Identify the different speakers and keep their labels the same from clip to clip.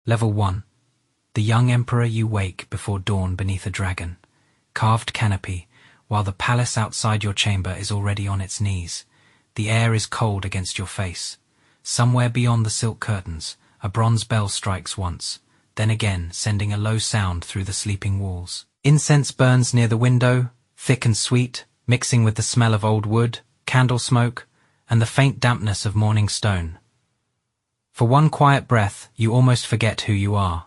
Speaker 1: Level 1. The young emperor you wake before dawn beneath a dragon, carved canopy, while the palace outside your chamber is already on its knees. The air is cold against your face. Somewhere beyond the silk curtains, a bronze bell strikes once, then again, sending a low sound through the sleeping walls. Incense burns near the window, thick and sweet, mixing with the smell of old wood, candle smoke, and the faint dampness of morning stone. For one quiet breath, you almost forget who you are.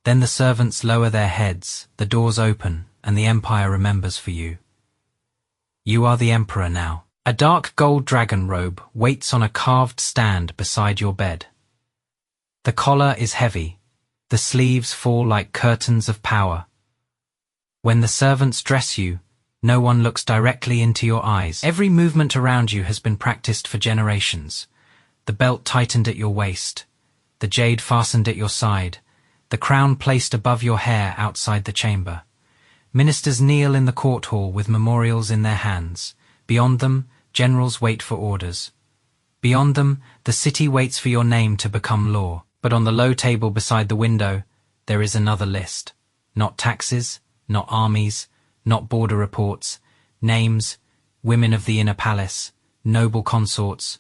Speaker 1: Then the servants lower their heads, the doors open, and the empire remembers for you. You are the emperor now. A dark gold dragon robe waits on a carved stand beside your bed. The collar is heavy. The sleeves fall like curtains of power. When the servants dress you, no one looks directly into your eyes. Every movement around you has been practiced for generations. The belt tightened at your waist, the jade fastened at your side, the crown placed above your hair outside the chamber. Ministers kneel in the court hall with memorials in their hands. Beyond them, generals wait for orders. Beyond them, the city waits for your name to become law. But on the low table beside the window, there is another list. Not taxes, not armies, not border reports, names, women of the inner palace, noble consorts,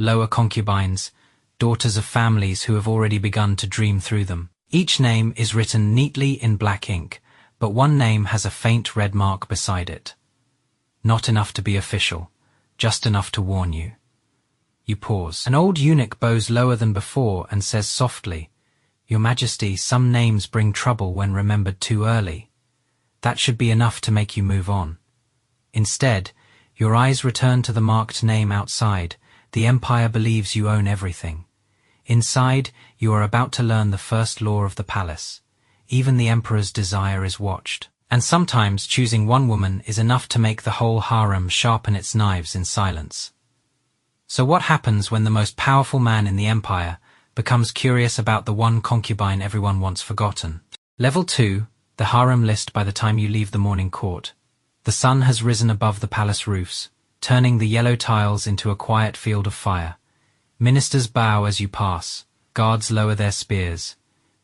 Speaker 1: lower concubines, daughters of families who have already begun to dream through them. Each name is written neatly in black ink, but one name has a faint red mark beside it. Not enough to be official, just enough to warn you. You pause. An old eunuch bows lower than before and says softly, "Your Majesty, some names bring trouble when remembered too early. That should be enough to make you move on." Instead, your eyes return to the marked name outside. The empire believes you own everything. Inside, you are about to learn the first law of the palace. Even the emperor's desire is watched. And sometimes choosing one woman is enough to make the whole harem sharpen its knives in silence. So what happens when the most powerful man in the empire becomes curious about the one concubine everyone wants forgotten? Level 2, the harem list. By the time you leave the morning court, the sun has risen above the palace roofs, turning the yellow tiles into a quiet field of fire. Ministers bow as you pass, guards lower their spears.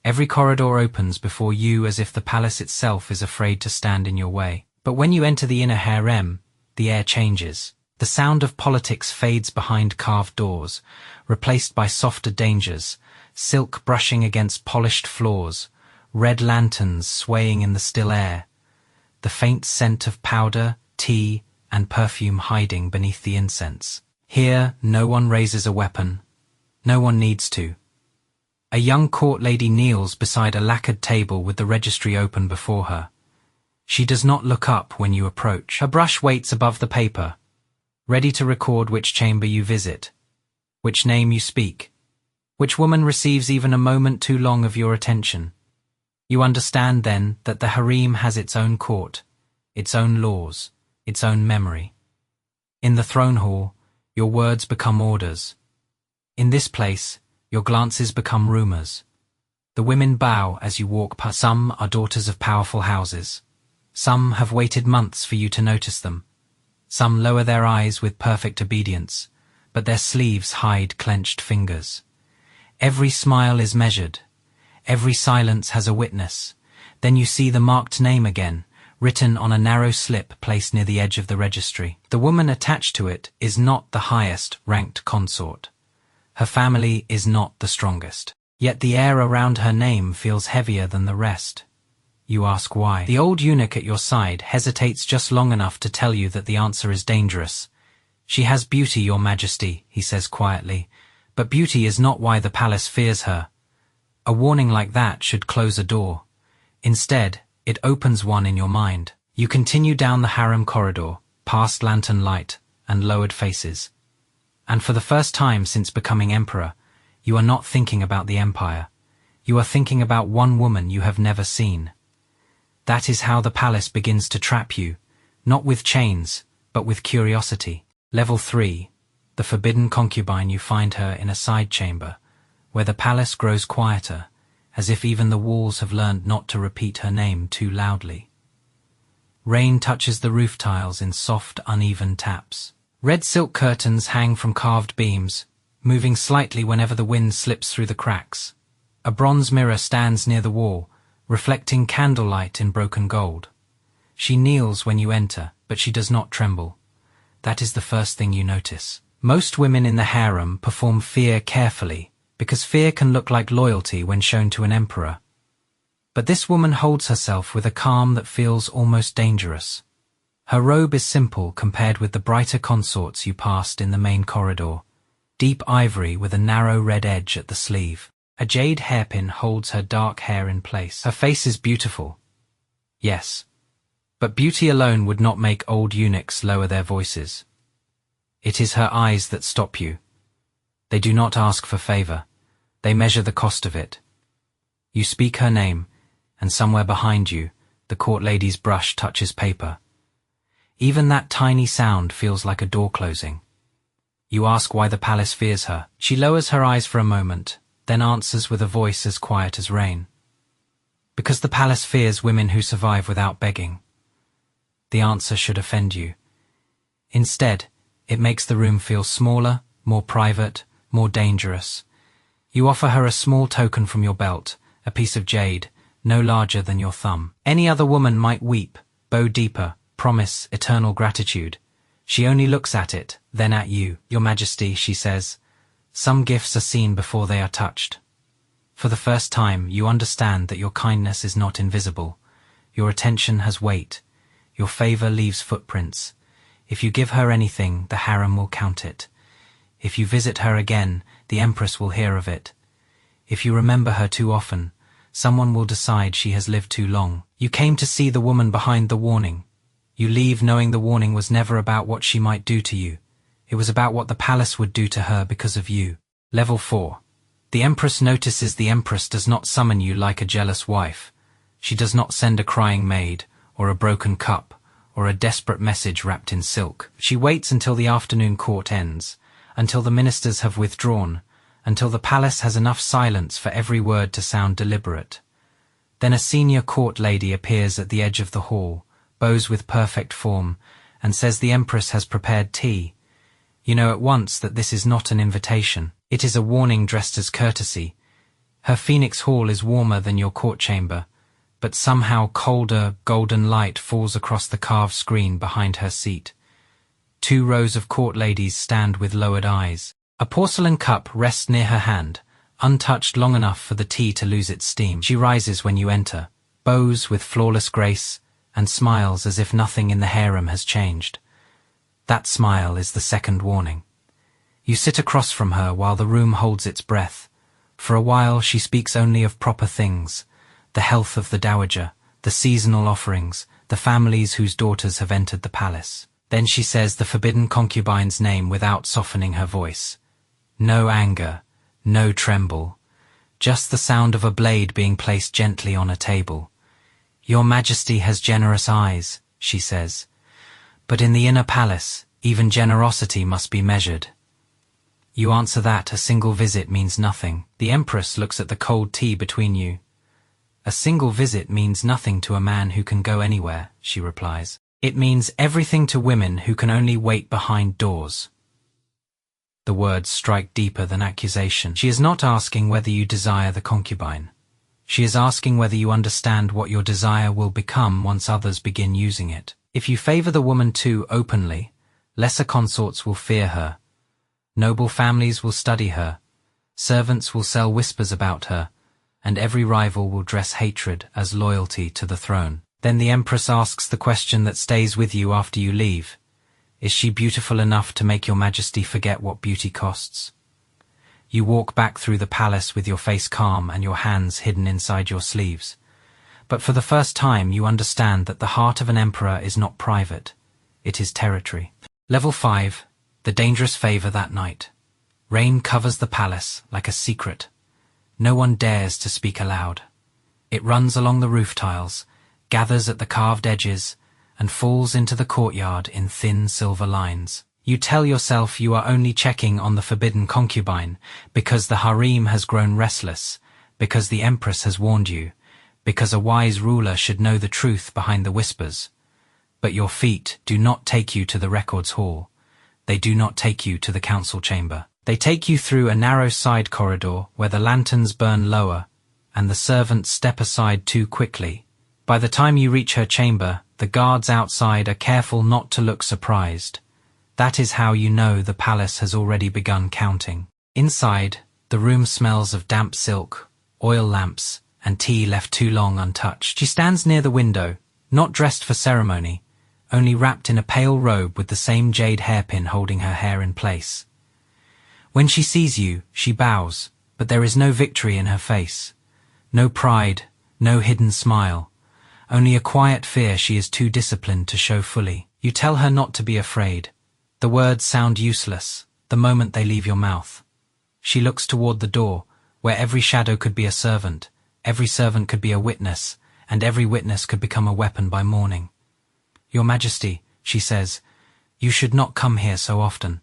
Speaker 1: Every corridor opens before you as if the palace itself is afraid to stand in your way. But when you enter the inner harem, the air changes. The sound of politics fades behind carved doors, replaced by softer dangers, silk brushing against polished floors, red lanterns swaying in the still air, the faint scent of powder, tea, and perfume hiding beneath the incense. Here, no one raises a weapon. No one needs to. A young court lady kneels beside a lacquered table with the registry open before her. She does not look up when you approach. Her brush waits above the paper, ready to record which chamber you visit, which name you speak, which woman receives even a moment too long of your attention. You understand then that the harem has its own court, its own laws, its own memory. In the throne hall, your words become orders. In this place, your glances become rumors. The women bow as you walk past. Some are daughters of powerful houses. Some have waited months for you to notice them. Some lower their eyes with perfect obedience, but their sleeves hide clenched fingers. Every smile is measured. Every silence has a witness. Then you see the marked name again, written on a narrow slip placed near the edge of the registry. The woman attached to it is not the highest ranked consort. Her family is not the strongest. Yet the air around her name feels heavier than the rest. You ask why. The old eunuch at your side hesitates just long enough to tell you that the answer is dangerous. "She has beauty, Your Majesty," he says quietly, "but beauty is not why the palace fears her. A warning like that should close a door. Instead, it opens one in your mind." You continue down the harem corridor, past lantern light and lowered faces. And for the first time since becoming emperor, you are not thinking about the empire. You are thinking about one woman you have never seen. That is how the palace begins to trap you, not with chains, but with curiosity. Level 3, the forbidden concubine. You find her in a side chamber, where the palace grows quieter, as if even the walls have learned not to repeat her name too loudly. Rain touches the roof tiles in soft, uneven taps. Red silk curtains hang from carved beams, moving slightly whenever the wind slips through the cracks. A bronze mirror stands near the wall, reflecting candlelight in broken gold. She kneels when you enter, but she does not tremble. That is the first thing you notice. Most women in the harem perform fear carefully, because fear can look like loyalty when shown to an emperor. But this woman holds herself with a calm that feels almost dangerous. Her robe is simple compared with the brighter consorts you passed in the main corridor. Deep ivory with a narrow red edge at the sleeve. A jade hairpin holds her dark hair in place. Her face is beautiful. Yes. But beauty alone would not make old eunuchs lower their voices. It is her eyes that stop you. They do not ask for favor. They measure the cost of it. You speak her name, and somewhere behind you, the court lady's brush touches paper. Even that tiny sound feels like a door closing. You ask why the palace fears her. She lowers her eyes for a moment, then answers with a voice as quiet as rain. Because the palace fears women who survive without begging. The answer should offend you. Instead, it makes the room feel smaller, more private, more dangerous. You offer her a small token from your belt, a piece of jade, no larger than your thumb. Any other woman might weep, bow deeper, promise eternal gratitude. She only looks at it, then at you. Your Majesty, she says, some gifts are seen before they are touched. For the first time, you understand that your kindness is not invisible. Your attention has weight. Your favor leaves footprints. If you give her anything, the harem will count it. If you visit her again, the Empress will hear of it. If you remember her too often, someone will decide she has lived too long. You came to see the woman behind the warning. You leave knowing the warning was never about what she might do to you. It was about what the palace would do to her because of you. Level 4. The Empress notices the Empress does not summon you like a jealous wife. She does not send a crying maid, or a broken cup, or a desperate message wrapped in silk. She waits until the afternoon court ends, until the ministers have withdrawn, until the palace has enough silence for every word to sound deliberate. Then a senior court lady appears at the edge of the hall, bows with perfect form, and says the Empress has prepared tea. You know at once that this is not an invitation. It is a warning dressed as courtesy. Her Phoenix Hall is warmer than your court chamber, but somehow colder, golden light falls across the carved screen behind her seat. 2 rows of court ladies stand with lowered eyes. A porcelain cup rests near her hand, untouched long enough for the tea to lose its steam. She rises when you enter, bows with flawless grace, and smiles as if nothing in the harem has changed. That smile is the second warning. You sit across from her while the room holds its breath. For a while she speaks only of proper things, the health of the Dowager, the seasonal offerings, the families whose daughters have entered the palace. Then she says the forbidden concubine's name without softening her voice. No anger, no tremble, just the sound of a blade being placed gently on a table. Your Majesty has generous eyes, she says, but in the inner palace, even generosity must be measured. You answer that a single visit means nothing. The Empress looks at the cold tea between you. A single visit means nothing to a man who can go anywhere, she replies. It means everything to women who can only wait behind doors. The words strike deeper than accusation. She is not asking whether you desire the concubine. She is asking whether you understand what your desire will become once others begin using it. If you favor the woman too openly, lesser consorts will fear her. Noble families will study her. Servants will sell whispers about her, and every rival will dress hatred as loyalty to the throne. Then the Empress asks the question that stays with you after you leave. Is she beautiful enough to make your Majesty forget what beauty costs? You walk back through the palace with your face calm and your hands hidden inside your sleeves. But for the first time you understand that the heart of an emperor is not private. It is territory. Level 5. The dangerous favor that night. Rain covers the palace like a secret. No one dares to speak aloud. It runs along the roof tiles, gathers at the carved edges, and falls into the courtyard in thin silver lines. You tell yourself you are only checking on the forbidden concubine because the harem has grown restless, because the Empress has warned you, because a wise ruler should know the truth behind the whispers. But your feet do not take you to the records hall. They do not take you to the council chamber. They take you through a narrow side corridor where the lanterns burn lower and the servants step aside too quickly. By the time you reach her chamber, the guards outside are careful not to look surprised. That is how you know the palace has already begun counting. Inside, the room smells of damp silk, oil lamps, and tea left too long untouched. She stands near the window, not dressed for ceremony, only wrapped in a pale robe with the same jade hairpin holding her hair in place. When she sees you, she bows, but there is no victory in her face. No pride, no hidden smile. Only a quiet fear she is too disciplined to show fully. You tell her not to be afraid. The words sound useless, the moment they leave your mouth. She looks toward the door, where every shadow could be a servant, every servant could be a witness, and every witness could become a weapon by morning. Your Majesty, she says, you should not come here so often.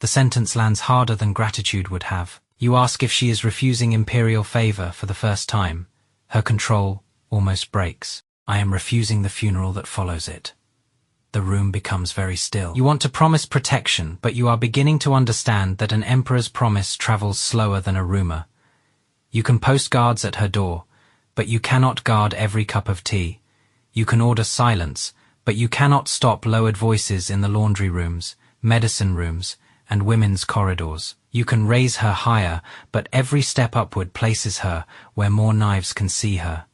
Speaker 1: The sentence lands harder than gratitude would have. You ask if she is refusing imperial favor for the first time. Her control almost breaks. I am refusing the funeral that follows it. The room becomes very still. You want to promise protection, but you are beginning to understand that an emperor's promise travels slower than a rumor. You can post guards at her door, but you cannot guard every cup of tea. You can order silence, but you cannot stop lowered voices in the laundry rooms, medicine rooms, and women's corridors. You can raise her higher, but every step upward places her where more knives can see her.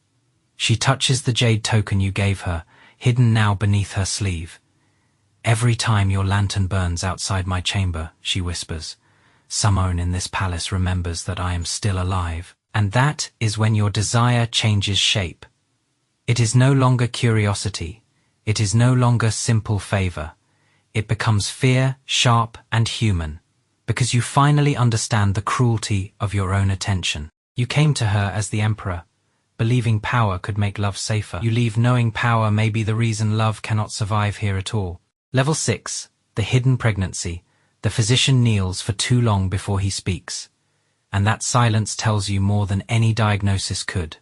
Speaker 1: She touches the jade token you gave her, hidden now beneath her sleeve. Every time your lantern burns outside my chamber, she whispers, someone in this palace remembers that I am still alive. And that is when your desire changes shape. It is no longer curiosity. It is no longer simple favor. It becomes fear, sharp and human, because you finally understand the cruelty of your own attention. You came to her as the emperor, believing power could make love safer. You leave knowing power may be the reason love cannot survive here at all. Level 6, the hidden pregnancy. The physician kneels for too long before he speaks, and that silence tells you more than any diagnosis could.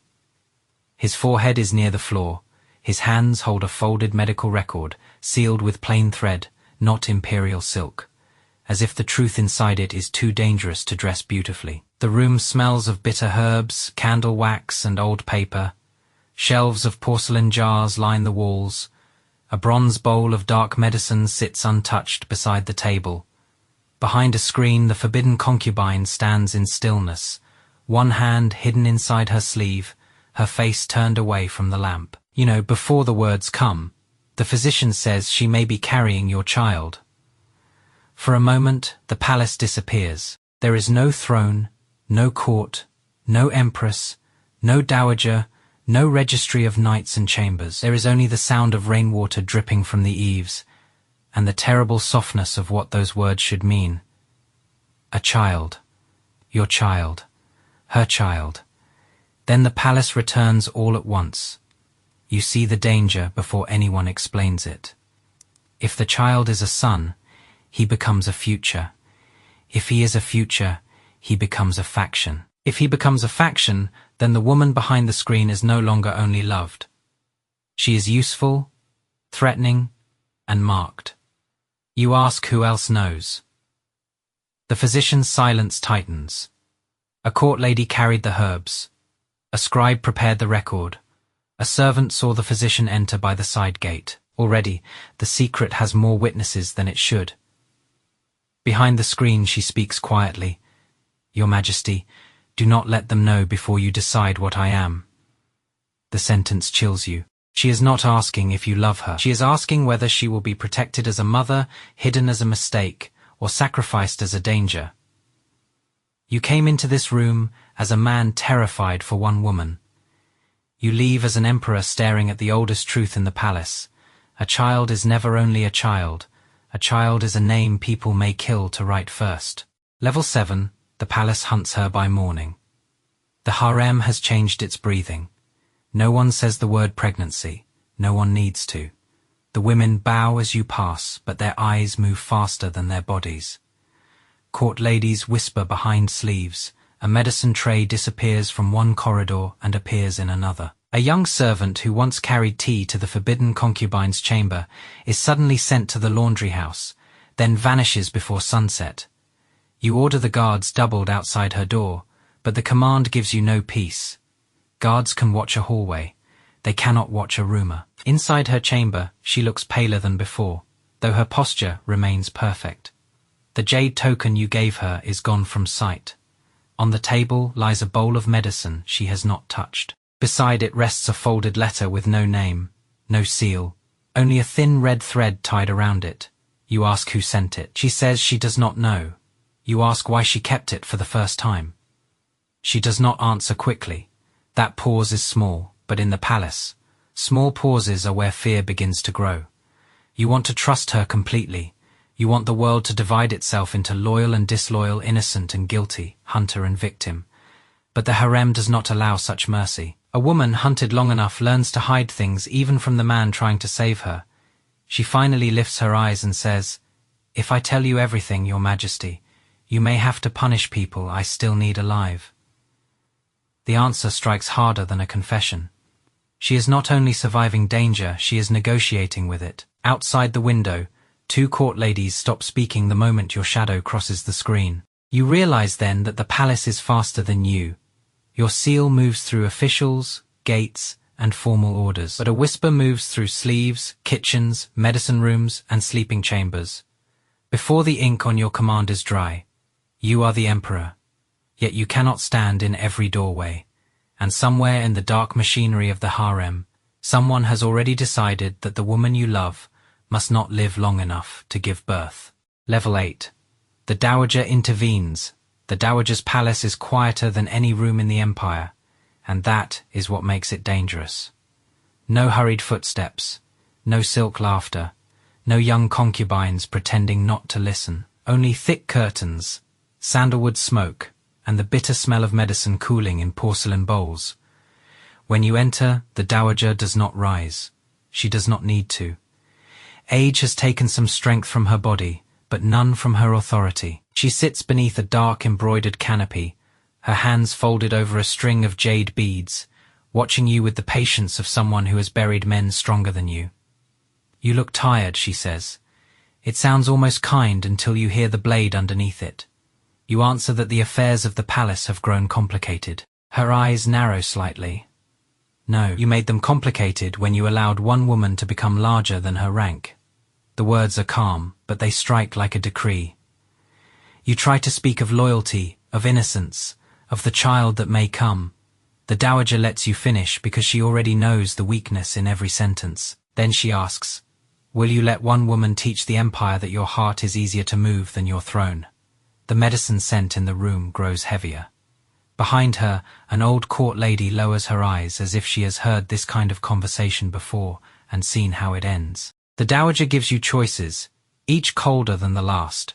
Speaker 1: His forehead is near the floor. His hands hold a folded medical record, sealed with plain thread, not imperial silk, as if the truth inside it is too dangerous to dress beautifully. The room smells of bitter herbs, candle wax, and old paper. Shelves of porcelain jars line the walls. A bronze bowl of dark medicine sits untouched beside the table. Behind a screen, the forbidden concubine stands in stillness, one hand hidden inside her sleeve, her face turned away from the lamp. Before the words come, the physician says she may be carrying your child. For a moment, the palace disappears. There is no throne, no court, no empress, no dowager, no registry of knights and chambers. There is only the sound of rainwater dripping from the eaves, and the terrible softness of what those words should mean. A child. Your child. Her child. Then the palace returns all at once. You see the danger before anyone explains it. If the child is a son, he becomes a future. If he is a future, he becomes a faction. If he becomes a faction, then the woman behind the screen is no longer only loved. She is useful, threatening, and marked. You ask who else knows. The physician's silence tightens. A court lady carried the herbs. A scribe prepared the record. A servant saw the physician enter by the side gate. Already, the secret has more witnesses than it should. Behind the screen she speaks quietly. Your Majesty, do not let them know before you decide what I am. The sentence chills you. She is not asking if you love her. She is asking whether she will be protected as a mother, hidden as a mistake, or sacrificed as a danger. You came into this room as a man terrified for one woman. You leave as an emperor staring at the oldest truth in the palace. A child is never only a child. A child is a name people may kill to write first. Level 7, the palace hunts her by morning. The harem has changed its breathing. No one says the word pregnancy. No one needs to. The women bow as you pass, but their eyes move faster than their bodies. Court ladies whisper behind sleeves. A medicine tray disappears from one corridor and appears in another. A young servant who once carried tea to the forbidden concubine's chamber is suddenly sent to the laundry house, then vanishes before sunset. You order the guards doubled outside her door, but the command gives you no peace. Guards can watch a hallway. They cannot watch a rumor. Inside her chamber, she looks paler than before, though her posture remains perfect. The jade token you gave her is gone from sight. On the table lies a bowl of medicine she has not touched. Beside it rests a folded letter with no name, no seal, only a thin red thread tied around it. You ask who sent it. She says she does not know. You ask why she kept it for the first time. She does not answer quickly. That pause is small, but in the palace, small pauses are where fear begins to grow. You want to trust her completely. You want the world to divide itself into loyal and disloyal, innocent and guilty, hunter and victim. But the harem does not allow such mercy. A woman hunted long enough learns to hide things even from the man trying to save her. She finally lifts her eyes and says, "If I tell you everything, Your Majesty, you may have to punish people I still need alive." The answer strikes harder than a confession. She is not only surviving danger, she is negotiating with it. Outside the window, two court ladies stop speaking the moment your shadow crosses the screen. You realize then that the palace is faster than you. Your seal moves through officials, gates, and formal orders, but a whisper moves through sleeves, kitchens, medicine rooms, and sleeping chambers. Before the ink on your command is dry, you are the emperor. Yet you cannot stand in every doorway, and somewhere in the dark machinery of the harem, someone has already decided that the woman you love must not live long enough to give birth. Level 8. The Dowager intervenes. The Dowager's palace is quieter than any room in the empire, and that is what makes it dangerous. No hurried footsteps, no silk laughter, no young concubines pretending not to listen, only thick curtains, sandalwood smoke, and the bitter smell of medicine cooling in porcelain bowls. When you enter, the Dowager does not rise. She does not need to. Age has taken some strength from her body, but none from her authority. She sits beneath a dark embroidered canopy, her hands folded over a string of jade beads, watching you with the patience of someone who has buried men stronger than you. "You look tired," she says. It sounds almost kind until you hear the blade underneath it. You answer that the affairs of the palace have grown complicated. Her eyes narrow slightly. No, you made them complicated when you allowed one woman to become larger than her rank. The words are calm, but they strike like a decree. You try to speak of loyalty, of innocence, of the child that may come. The Dowager lets you finish because she already knows the weakness in every sentence. Then she asks, "Will you let one woman teach the empire that your heart is easier to move than your throne?" The medicine scent in the room grows heavier. Behind her, an old court lady lowers her eyes as if she has heard this kind of conversation before and seen how it ends. The Dowager gives you choices, each colder than the last.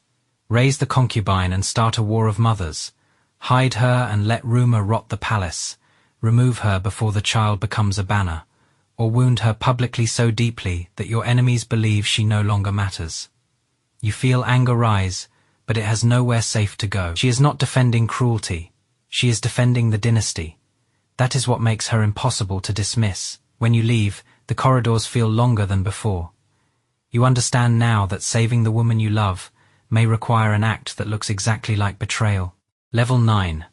Speaker 1: Raise the concubine and start a war of mothers. Hide her and let rumor rot the palace. Remove her before the child becomes a banner. Or wound her publicly so deeply that your enemies believe she no longer matters. You feel anger rise, but it has nowhere safe to go. She is not defending cruelty. She is defending the dynasty. That is what makes her impossible to dismiss. When you leave, the corridors feel longer than before. You understand now that saving the woman you love may require an act that looks exactly like betrayal. Level 9.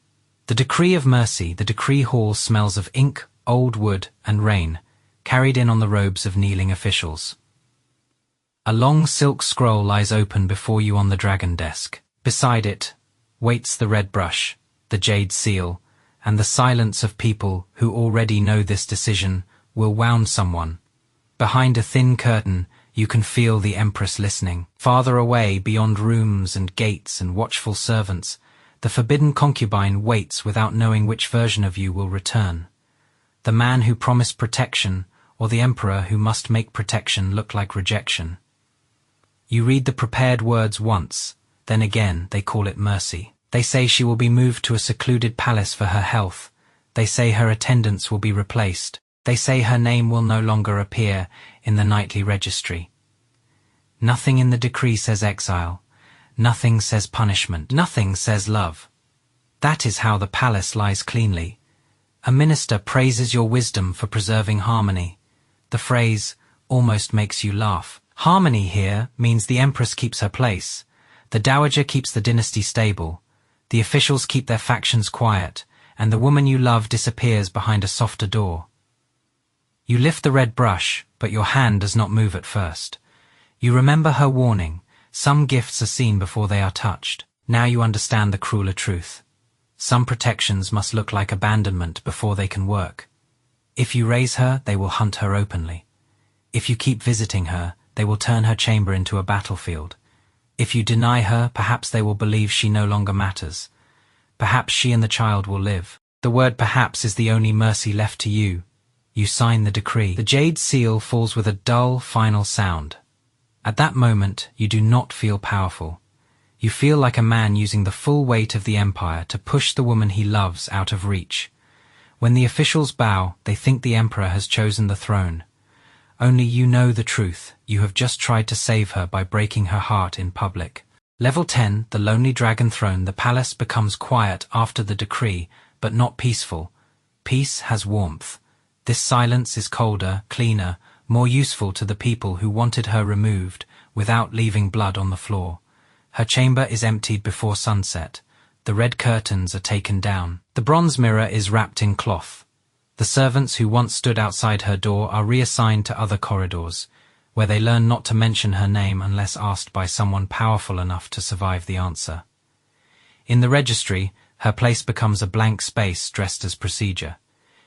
Speaker 1: The decree of mercy. The decree hall smells of ink, old wood, and rain, carried in on the robes of kneeling officials. A long silk scroll lies open before you on the dragon desk. Beside it waits the red brush, the jade seal, and the silence of people who already know this decision will wound someone. Behind a thin curtain, you can feel the Empress listening. Farther away, beyond rooms and gates and watchful servants, the forbidden concubine waits without knowing which version of you will return. The man who promised protection, or the emperor who must make protection look like rejection. You read the prepared words once, then again they call it mercy. They say she will be moved to a secluded palace for her health. They say her attendants will be replaced. They say her name will no longer appear in the nightly registry. Nothing in the decree says exile. Nothing says punishment. Nothing says love. That is how the palace lies cleanly. A minister praises your wisdom for preserving harmony. The phrase almost makes you laugh. Harmony here means the Empress keeps her place. The Dowager keeps the dynasty stable. The officials keep their factions quiet, and the woman you love disappears behind a softer door. You lift the red brush, but your hand does not move at first. You remember her warning, some gifts are seen before they are touched. Now you understand the crueler truth. Some protections must look like abandonment before they can work. If you raise her, they will hunt her openly. If you keep visiting her, they will turn her chamber into a battlefield. If you deny her, perhaps they will believe she no longer matters. Perhaps she and the child will live. The word perhaps is the only mercy left to you. You sign the decree. The jade seal falls with a dull, final sound. At that moment, you do not feel powerful. You feel like a man using the full weight of the empire to push the woman he loves out of reach. When the officials bow, they think the emperor has chosen the throne. Only you know the truth. You have just tried to save her by breaking her heart in public. Level 10, the lonely dragon throne. The palace becomes quiet after the decree, but not peaceful. Peace has warmth. This silence is colder, cleaner, more useful to the people who wanted her removed without leaving blood on the floor. Her chamber is emptied before sunset. The red curtains are taken down. The bronze mirror is wrapped in cloth. The servants who once stood outside her door are reassigned to other corridors, where they learn not to mention her name unless asked by someone powerful enough to survive the answer. In the registry, her place becomes a blank space dressed as procedure.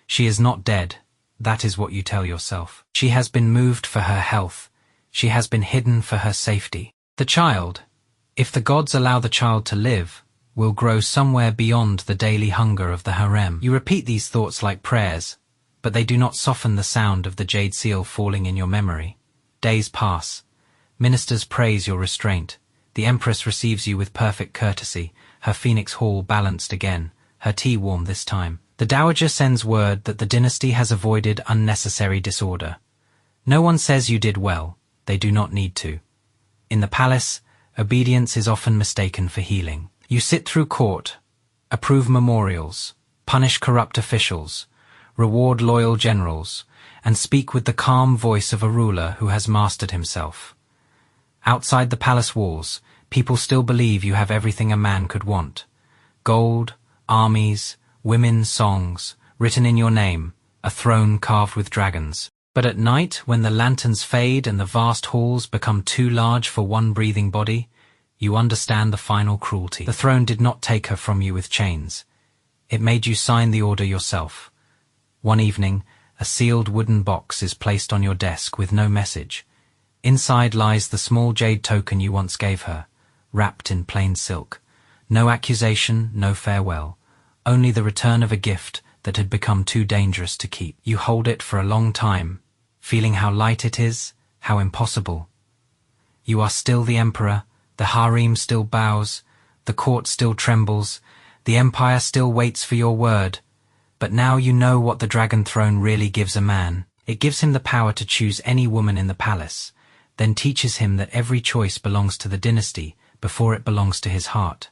Speaker 1: She is not dead. That is what you tell yourself. She has been moved for her health. She has been hidden for her safety. The child, if the gods allow the child to live, will grow somewhere beyond the daily hunger of the harem. You repeat these thoughts like prayers, but they do not soften the sound of the jade seal falling in your memory. Days pass. Ministers praise your restraint. The Empress receives you with perfect courtesy, her phoenix hall balanced again, her tea warm this time. The Dowager sends word that the dynasty has avoided unnecessary disorder. No one says you did well. They do not need to. In the palace, obedience is often mistaken for healing. You sit through court, approve memorials, punish corrupt officials, reward loyal generals, and speak with the calm voice of a ruler who has mastered himself. Outside the palace walls, people still believe you have everything a man could want. Gold, armies, women's songs, written in your name, a throne carved with dragons. But at night, when the lanterns fade and the vast halls become too large for one breathing body, you understand the final cruelty. The throne did not take her from you with chains. It made you sign the order yourself. One evening, a sealed wooden box is placed on your desk with no message. Inside lies the small jade token you once gave her, wrapped in plain silk. No accusation, no farewell. Only the return of a gift that had become too dangerous to keep. You hold it for a long time, feeling how light it is, how impossible. You are still the emperor, the harem still bows, the court still trembles, the empire still waits for your word. But now you know what the dragon throne really gives a man. It gives him the power to choose any woman in the palace, then teaches him that every choice belongs to the dynasty before it belongs to his heart.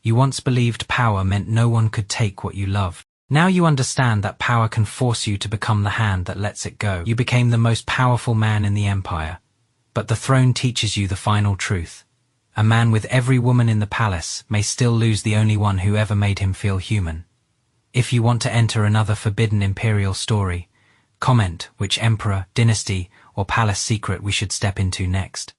Speaker 1: You once believed power meant no one could take what you loved. Now you understand that power can force you to become the hand that lets it go. You became the most powerful man in the empire. But the throne teaches you the final truth. A man with every woman in the palace may still lose the only one who ever made him feel human. If you want to enter another forbidden imperial story, comment which emperor, dynasty, or palace secret we should step into next.